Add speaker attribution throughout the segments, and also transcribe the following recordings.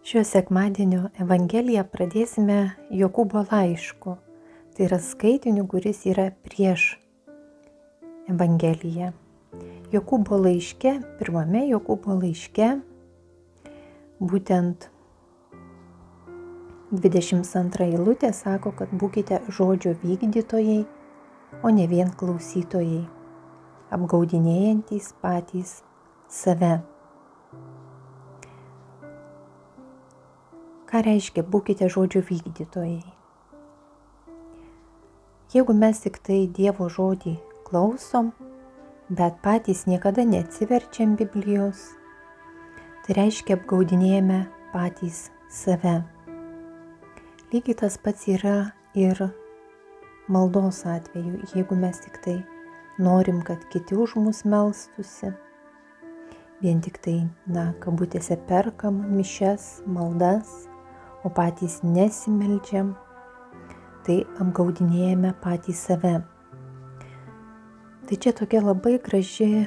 Speaker 1: Šio sekmadienio Evangeliją pradėsime Jokūbo laišku. Tai yra skaitiniu, kuris yra prieš Evangeliją. Jokūbo laiške, pirmame Jokūbo laiške, būtent 22 eilutė sako, kad būkite žodžio vykdytojai, o ne vien klausytojai, apgaudinėjantys patys save. Ką reiškia būkite žodžio vykdytojai? Jeigu mes tik tai Dievo žodį klausom, bet patys niekada neatsiverčiam Biblijos, tai reiškia apgaudinėjame patys save. Lygiai tas pats yra ir maldos atveju, jeigu mes tik tai norim, kad kiti už mus melstųsi, vien tik tai, kabutėse perkam mišias, maldas, o patys nesimeldžiam, tai apgaudinėjame patys save. Tai čia tokia labai graži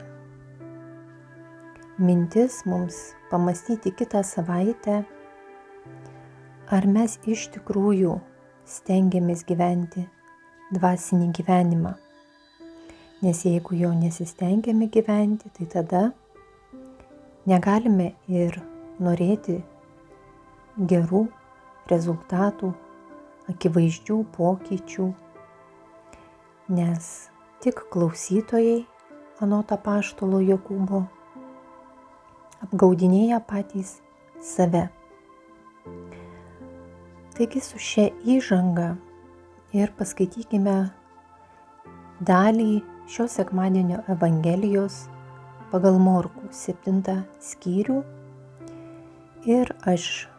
Speaker 1: mintis mums pamastyti kitą savaitę, ar mes iš tikrųjų stengiamės gyventi dvasinį gyvenimą. Nes jeigu jo nesistengiame gyventi, tai tada negalime ir norėti gerų rezultatų, akivaizdžių pokyčių, nes tik klausytojai, anot apaštalo Jokūbo, apgaudinėja patys save. Taigi su šia įžanga ir paskaitykime dalį šio sekmadienio Evangelijos pagal Morkų 7 skyrių ir aš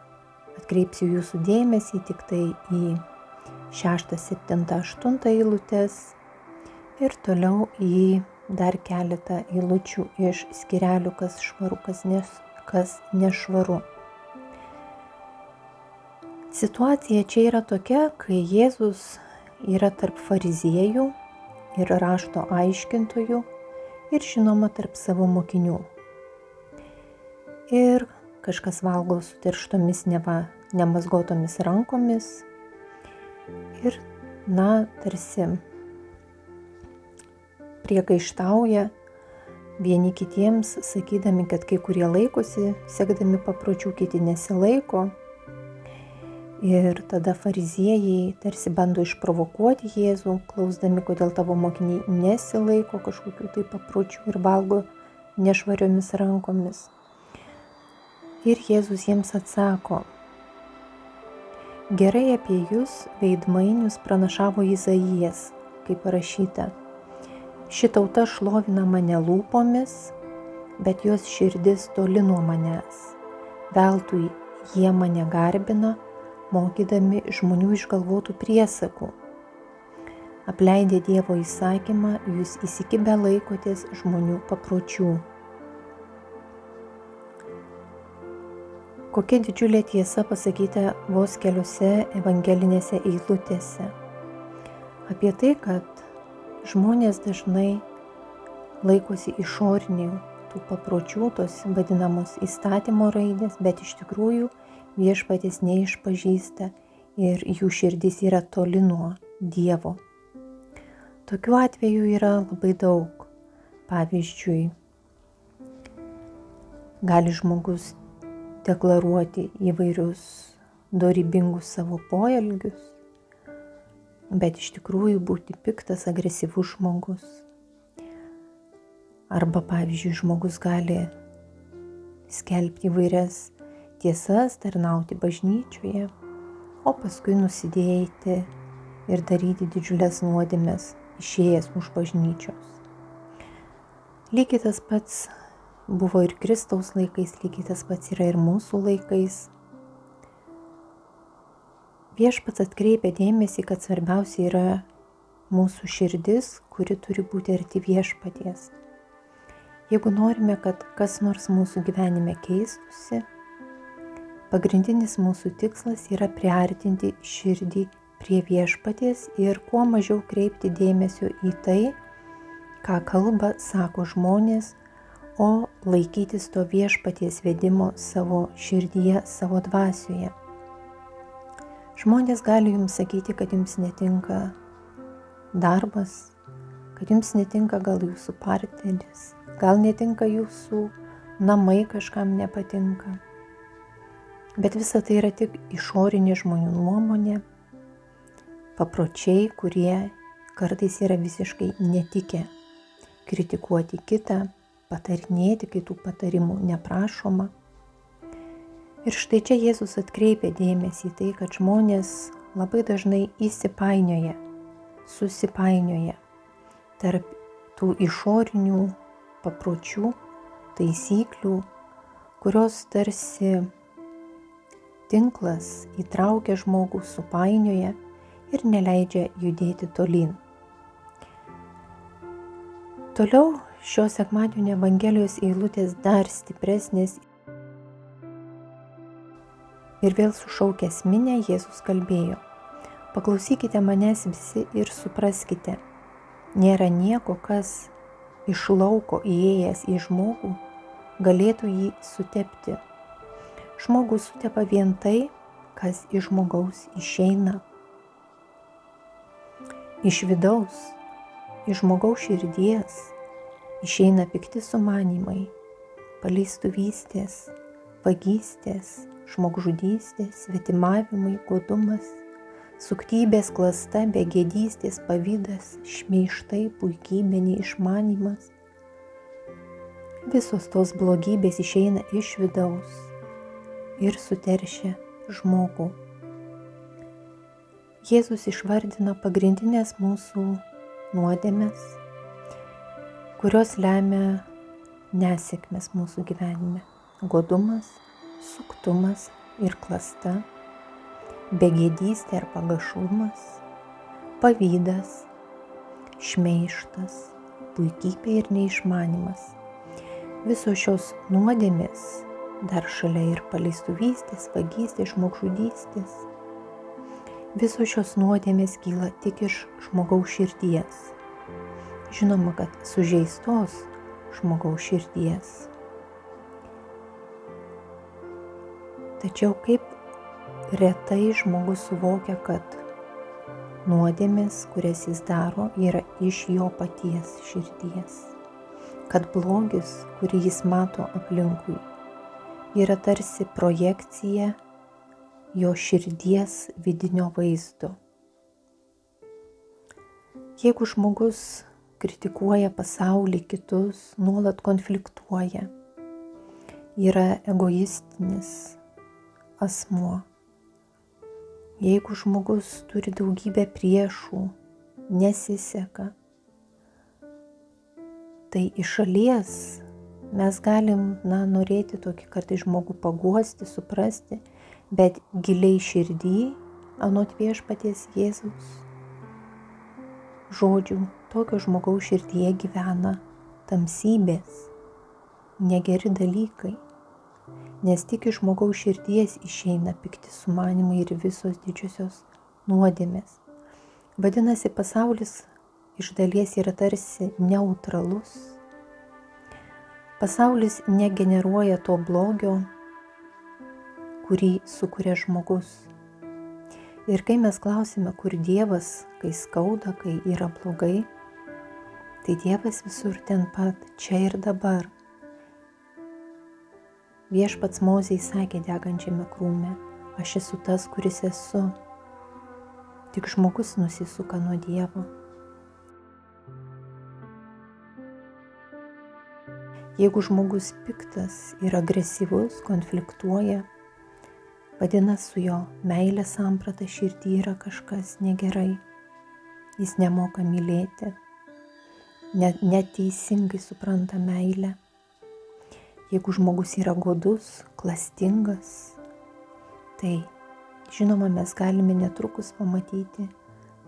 Speaker 1: atkreipsiu jūsų dėmesį tik tai į 6, 7, 8 eilutes ir toliau į dar keletą eilučių iš skyrelių, kas švaru, kas nešvaru. Situacija čia yra tokia, kai Jėzus yra tarp fariziejų ir rašto aiškintojų ir žinoma tarp savo mokinių. Ir kažkas valgo suterštomis nemazgotomis rankomis ir, tarsi priekaištauja vieni kitiems, sakydami, kad kai kurie laikosi, sekdami papročių, kiti nesilaiko. Ir tada fariziejai tarsi bando išprovokuoti Jėzų, klausdami, kodėl tavo mokiniai nesilaiko kažkokių tai papročių ir valgo nešvariomis rankomis. Ir Jėzus jiems atsako: gerai apie jūs veidmainius pranašavo Izaijas, kaip parašyta: ši tauta šlovina mane lūpomis, bet jos širdis toli nuo manęs. Veltui jie mane garbina, mokydami žmonių išgalvotų priesakų. Apleidę Dievo įsakymą, jūs įsikibę laikotės žmonių papročių. Kokia didžiulė tiesa pasakyta vos keliose evangelinėse eilutėse. Apie tai, kad žmonės dažnai laikosi išorinių tų papročių, tos vadinamos įstatymo raidės, bet iš tikrųjų viešpaties neišpažįsta ir jų širdis yra toli nuo Dievo. Tokių atvejų yra labai daug. Pavyzdžiui, gali žmogus deklaruoti įvairius dorybingus savo poelgius, bet iš tikrųjų būti piktas, agresyvus žmogus. Arba, pavyzdžiui, žmogus gali skelbti įvairias tiesas, tarnauti bažnyčioje, o paskui nusidėti ir daryti didžiulės nuodėmes, išėjęs už bažnyčios. Lygiai tas pats buvo ir Kristaus laikais, lygiai tas pats yra ir mūsų laikais. Viešpats atkreipia dėmesį, kad svarbiausia yra mūsų širdis, kuri turi būti arti viešpaties. Jeigu norime, kad kas nors mūsų gyvenime keistusi, pagrindinis mūsų tikslas yra priartinti širdį prie viešpaties ir kuo mažiau kreipti dėmesio į tai, ką kalba, sako žmonės, o laikytis to viešpaties vedimo savo širdyje, savo dvasioje. Žmonės gali jums sakyti, kad jums netinka darbas, kad jums netinka gal jūsų partneris, gal netinka jūsų namai, kažkam nepatinka. Bet visa tai yra tik išorinė žmonių nuomonė, papročiai, kurie kartais yra visiškai netikę. Kritikuoti kitą, patarinėti, kitų patarimų neprašoma. Ir štai čia Jėzus atkreipia dėmesį į tai, kad žmonės labai dažnai susipainioja tarp tų išorinių papročių, taisyklių, kurios tarsi tinklas įtraukia žmogų, supainioja ir neleidžia judėti tolyn. Toliau šio sekmadienio Evangelijos eilutės dar stipresnės ir vėl sušaukęs minią Jėzus kalbėjo: paklausykite manęs visi ir supraskite, nėra nieko, kas iš lauko įėjęs į žmogų galėtų jį sutepti. Žmogus sutepa vien tai, kas iš žmogaus išeina. Iš vidaus, iš žmogaus širdies išeina pikti sumanymai, paleistuvystės, vagystės, žmogžudystės, svetimavimai, godumas, suktybės, klasta, begėdystės, pavydas, šmeižtai, puikybė, neišmanymas. Visos tos blogybės išeina iš vidaus ir suteršia žmogų. Jėzus išvardino pagrindinės mūsų nuodėmes, kurios lemia nesėkmes mūsų gyvenime. Godumas, suktumas ir klasta, begėdystė ar pagašumas, pavydas, šmeižtas, puikybė ir neišmanymas. Visos šios nuodėmės, dar šalia ir paleistuvystės, vagystės, žmogžudystės, visos šios nuodėmės kyla tik iš žmogaus širdies. Žinoma, kad sužeistos žmogaus širdies. Tačiau kaip retai žmogus suvokia, kad nuodėmės, kurias jis daro, yra iš jo paties širdies. Kad blogis, kurį jis mato aplinkui, yra tarsi projekcija jo širdies vidinio vaizdo. Jeigu žmogus kritikuoja pasaulį, kitus, nuolat konfliktuoja, yra egoistinis asmuo. Jeigu žmogus turi daugybę priešų, nesiseka, tai iš šalies mes galim norėti tokį kartais žmogų paguosti, suprasti, bet giliai širdį, anot viešpaties Jėzaus žodžių, tokio žmogaus širdyje gyvena tamsybės, negeri dalykai, nes tik iš žmogaus širdies išeina pikti sumanymai ir visos didžiosios nuodėmės. Vadinasi, pasaulis iš dalies yra tarsi neutralus. Pasaulis negeneruoja to blogio, kurį sukuria žmogus. Ir kai mes klausime, kur Dievas, kai skauda, kai yra blogai, tai Dievas visur ten pat, čia ir dabar. Viešpats Mozei sakė degančiame krūme: aš esu tas, kuris esu. Tik žmogus nusisuka nuo Dievo. Jeigu žmogus piktas ir agresyvus, konfliktuoja, vadinasi, su jo meilės samprata širdį yra kažkas negerai. Jis nemoka mylėti, neteisingai supranta meilę. Jeigu žmogus yra godus, klastingas, tai žinoma, mes galime netrukus pamatyti,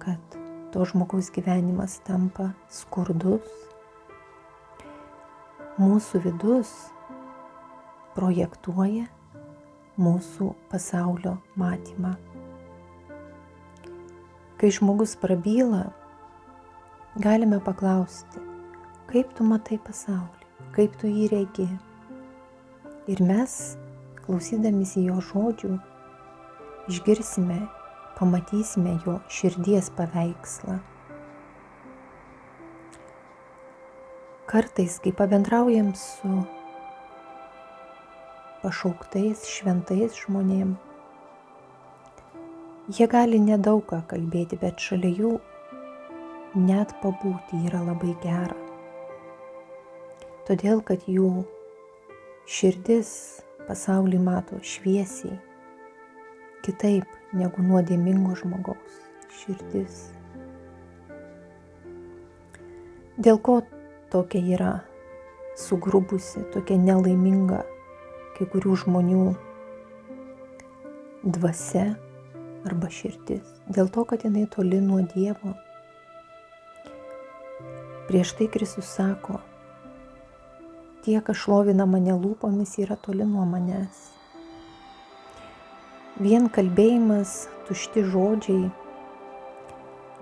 Speaker 1: kad to žmogaus gyvenimas tampa skurdus. Mūsų vidus projektuoja mūsų pasaulio matymą. Kai žmogus prabyla, galime paklausti, kaip tu matai pasaulį, kaip tu jį regi. Ir mes, klausydamisi jo žodžių, išgirsime, pamatysime jo širdies paveikslą. Kartais, kai pabendraujam su pašauktais, šventais žmonėm, jie gali nedaug ką kalbėti, bet šalia jų net pabūti yra labai gera. Todėl, kad jų širdis pasaulį mato šviesiai, kitaip negu nuodėmingo žmogaus širdis. Dėl ko tokia yra sugrubusi, tokia nelaiminga kai kurių žmonių dvasia arba širdis? Dėl to, kad jinai toli nuo Dievo. Prieš tai Kristus sako, tie, kas šlovina mane lūpomis, yra toli nuo manęs. Vien kalbėjimas, tušti žodžiai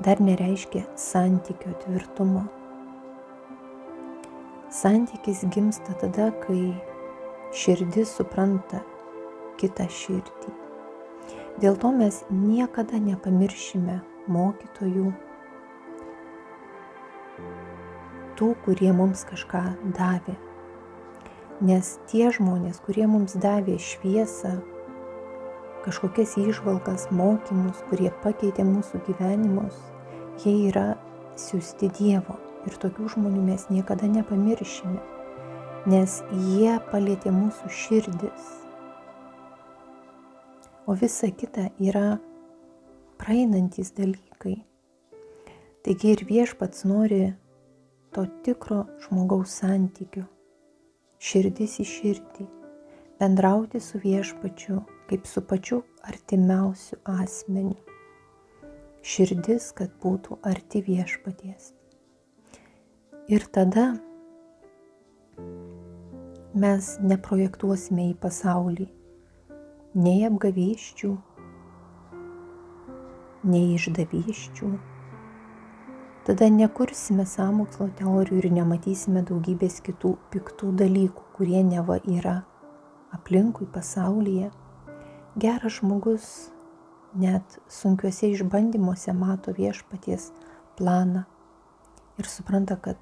Speaker 1: dar nereiškia santykio tvirtumo. Santykis gimsta tada, kai širdis supranta kitą širdį. Dėl to mes niekada nepamiršime mokytojų, tų, kurie mums kažką davė. Nes tie žmonės, kurie mums davė šviesą, kažkokias įžvalgas, mokymus, kurie pakeitė mūsų gyvenimus, jie yra siųsti Dievo. Ir tokių žmonių mes niekada nepamiršime, nes jie palietė mūsų širdis. O visa kita yra praeinantys dalykai. Taigi ir Viešpats nori to tikro žmogaus santykio, širdis į širdį, bendrauti su Viešpačiu kaip su pačiu artimiausiu asmeniu. Širdis, kad būtų arti Viešpaties. Ir tada mes neprojektuosime į pasaulį nei apgavysčių, nei išdavysčių. Tada nekursime sąmokslo teorijų ir nematysime daugybės kitų piktų dalykų, kurie neva yra aplinkui pasaulyje. Geras žmogus net sunkiuose išbandymuose mato Viešpaties planą ir supranta, kad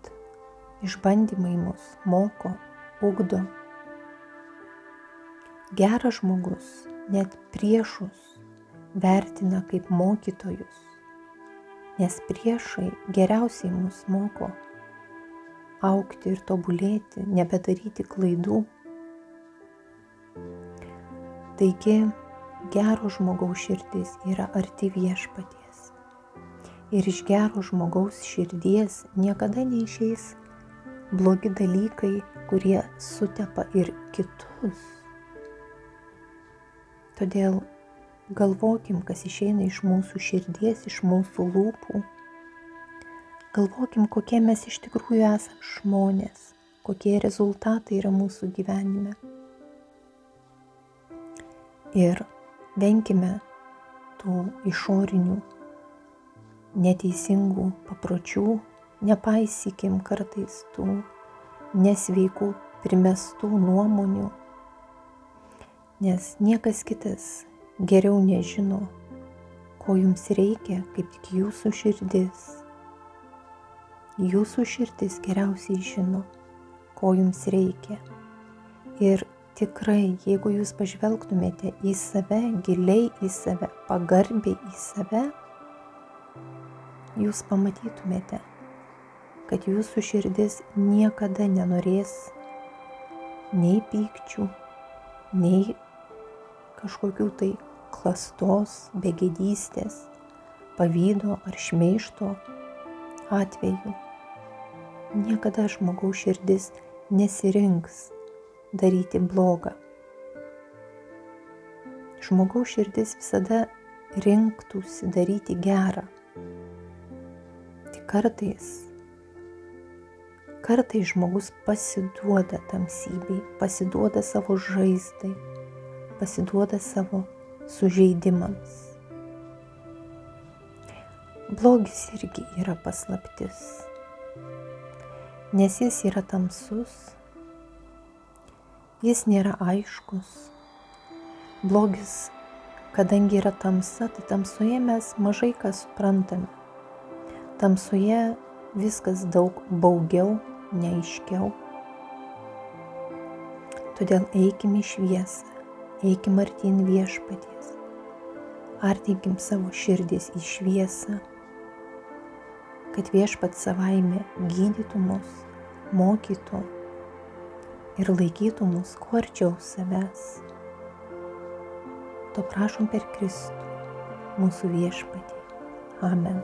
Speaker 1: išbandymai mus moko, ugdo. Geras žmogus net priešus vertina kaip mokytojus, nes priešai geriausiai mus moko augti ir tobulėti, nebedaryti klaidų. Taigi, gero žmogaus širdis yra arti Viešpaties. Ir iš gero žmogaus širdies niekada neišeis blogi dalykai, kurie sutepa ir kitus. Todėl galvokim, kas išeina iš mūsų širdies, iš mūsų lūpų. Galvokim, kokie mes iš tikrųjų esame žmonės, kokie rezultatai yra mūsų gyvenime. Ir venkime tų išorinių neteisingų papročių, nepaisykim kartais tų nesveikų primestų nuomonių, nes niekas kitas geriau nežino, ko jums reikia, kaip tik jūsų širdis. Jūsų širdis geriausiai žino, ko jums reikia. Ir tikrai, jeigu jūs pažvelgtumėte į save, giliai į save, pagarbiai į save, jūs pamatytumėte, kad jūsų širdis niekada nenorės nei pykčių, nei kažkokių tai klastos, begėdystės, pavydo ar šmeižto atveju. Niekada žmogaus širdis nesirinks daryti blogą. Žmogaus širdis visada rinktųsi daryti gerą. Tik kartais žmogus pasiduoda tamsybei, pasiduoda savo žaizdai, pasiduoda savo sužeidimams. Blogis irgi yra paslaptis, nes jis yra tamsus, jis nėra aiškus. Blogis, kadangi yra tamsa, tai tamsoje mes mažai ką suprantame. Tamsoje viskas daug baugiau, neaiškiau. Todėl eikim į šviesą, eikim artyn viešpaties, artinkim savo širdis į šviesą, kad viešpats savaime gydytų mus, mokytų ir laikytų mus kuo arčiau savęs. To prašom per Kristų, mūsų viešpatį. Amen.